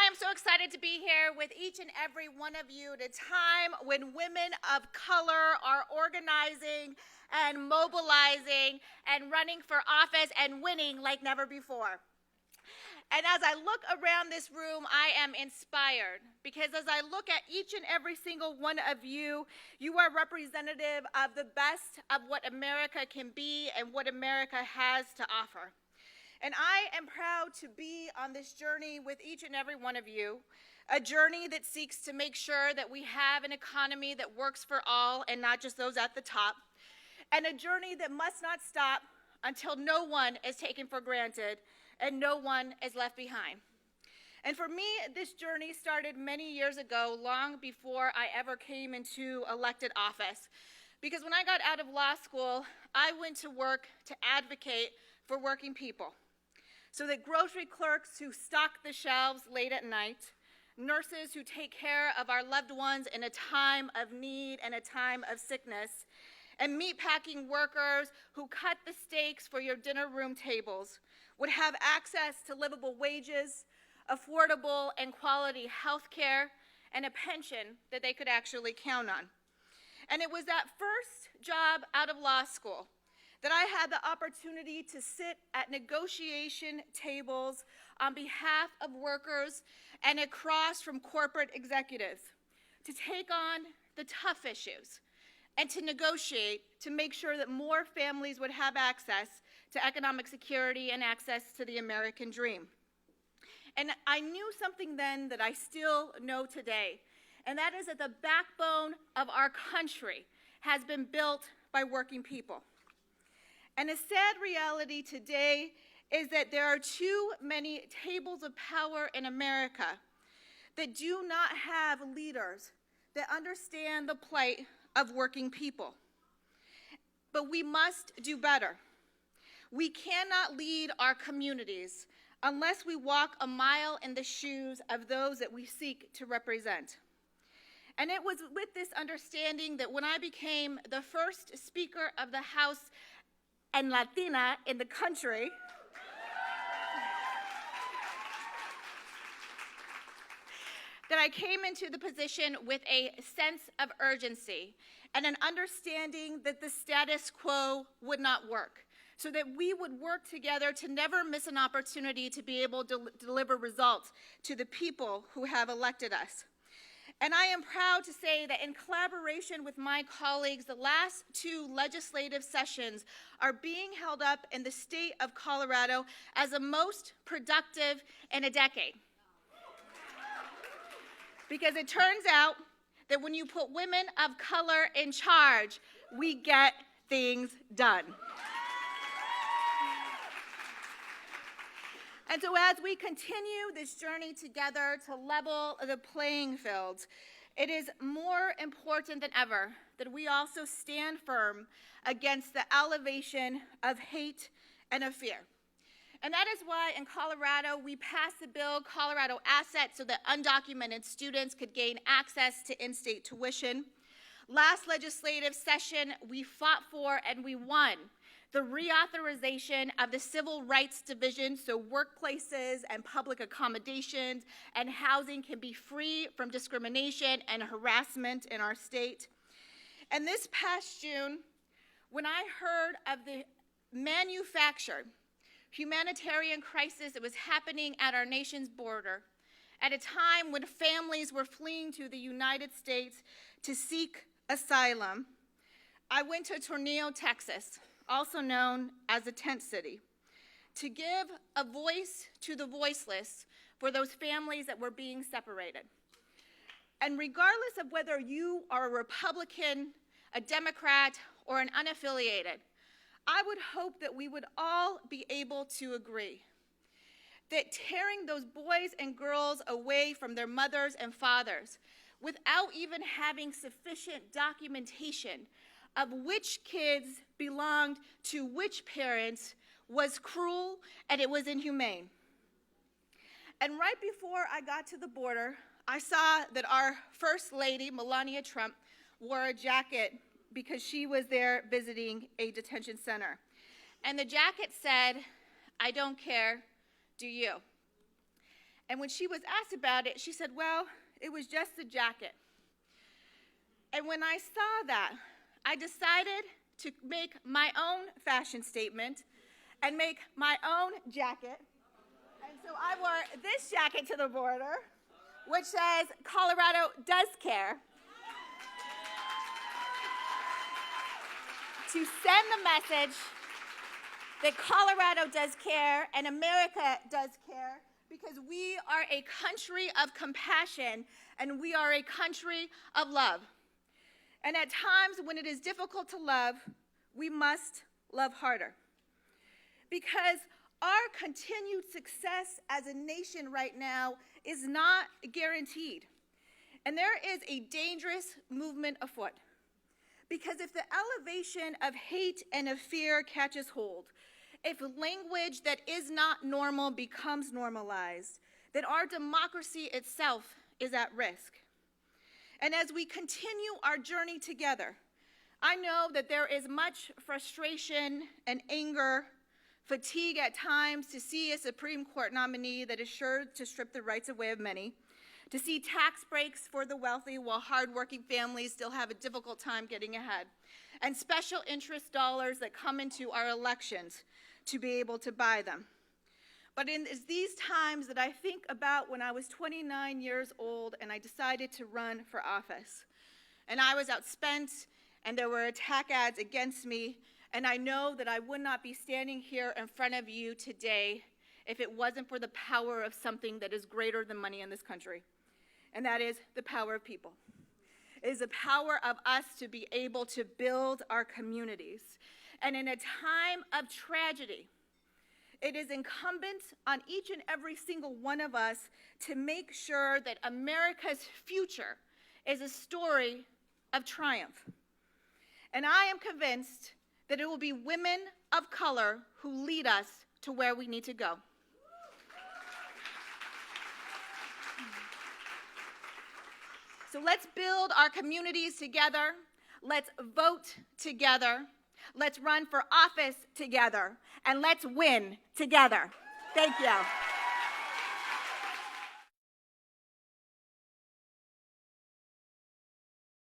I am so excited to be here with each and every one of you at a time when women of color are organizing and mobilizing and running for office and winning like never before. And as I look around this room, I am inspired because as I look at each and every single one of you, you are representative of the best of what America can be and what America has to offer. And I am proud to be on this journey with each and every one of you, a journey that seeks to make sure that we have an economy that works for all and not just those at the top, and a journey that must not stop until no one is taken for granted and no one is left behind. And for me, this journey started many years ago, long before I ever came into elected office. Because when I got out of law school, I went to work to advocate for working people. So that grocery clerks who stock the shelves late at night, nurses who take care of our loved ones in a time of need and a time of sickness, and meatpacking workers who cut the steaks for your dinner room tables would have access to livable wages, affordable and quality health care, and a pension that they could actually count on. And it was that first job out of law school that I had the opportunity to sit at negotiation tables on behalf of workers and across from corporate executives to take on the tough issues and to negotiate to make sure that more families would have access to economic security and access to the American dream. And I knew something then that I still know today, and that is that the backbone of our country has been built by working people. And a sad reality today is that there are too many tables of power in America that do not have leaders that understand the plight of working people. But we must do better. We cannot lead our communities unless we walk a mile in the shoes of those that we seek to represent. And it was with this understanding that when I became the first Speaker of the House and Latina in the country, that I came into the position with a sense of urgency and an understanding that the status quo would not work, so that we would work together to never miss an opportunity to be able to deliver results to the people who have elected us. And I am proud to say that in collaboration with my colleagues, the last 2 legislative sessions are being held up in the state of Colorado as the most productive in a decade. Because it turns out that when you put women of color in charge, we get things done. And so as we continue this journey together to level the playing field, it is more important than ever that we also stand firm against the elevation of hate and of fear. And that is why in Colorado, we passed the bill, Colorado Assets, so that undocumented students could gain access to in-state tuition. Last legislative session, we fought for and we won the reauthorization of the Civil Rights Division so workplaces and public accommodations and housing can be free from discrimination and harassment in our state. And this past June, when I heard of the manufactured humanitarian crisis that was happening at our nation's border, at a time when families were fleeing to the United States to seek asylum, I went to Tornillo, Texas, also known as a tent city, to give a voice to the voiceless for those families that were being separated. And regardless of whether you are a Republican, a Democrat, or an unaffiliated, I would hope that we would all be able to agree that tearing those boys and girls away from their mothers and fathers without even having sufficient documentation of which kids belonged to which parents was cruel and it was inhumane. And right before I got to the border, I saw that our First Lady, Melania Trump, wore a jacket because she was there visiting a detention center. And the jacket said, "I don't care, do you?" And when she was asked about it, she said, well, it was just a jacket. And when I saw that, I decided to make my own fashion statement and make my own jacket. And so I wore this jacket to the border, which says, Colorado does care, to send the message that Colorado does care and America does care, because we are a country of compassion and we are a country of love. And at times when it is difficult to love, we must love harder. Because our continued success as a nation right now is not guaranteed. And there is a dangerous movement afoot. Because if the elevation of hate and of fear catches hold, if language that is not normal becomes normalized, then our democracy itself is at risk. And as we continue our journey together, I know that there is much frustration and anger, fatigue at times to see a Supreme Court nominee that is sure to strip the rights away of many, to see tax breaks for the wealthy while hardworking families still have a difficult time getting ahead, and special interest dollars that come into our elections to be able to buy them. But in these times that I think about when I was 29 years old and I decided to run for office, and I was outspent and there were attack ads against me, and I know that I would not be standing here in front of you today if it wasn't for the power of something that is greater than money in this country, and that is the power of people. It is the power of us to be able to build our communities. And in a time of tragedy, it is incumbent on each and every single one of us to make sure that America's future is a story of triumph. And I am convinced that it will be women of color who lead us to where we need to go. So let's build our communities together. Let's vote together. Let's run for office together. And let's win together. Thank you.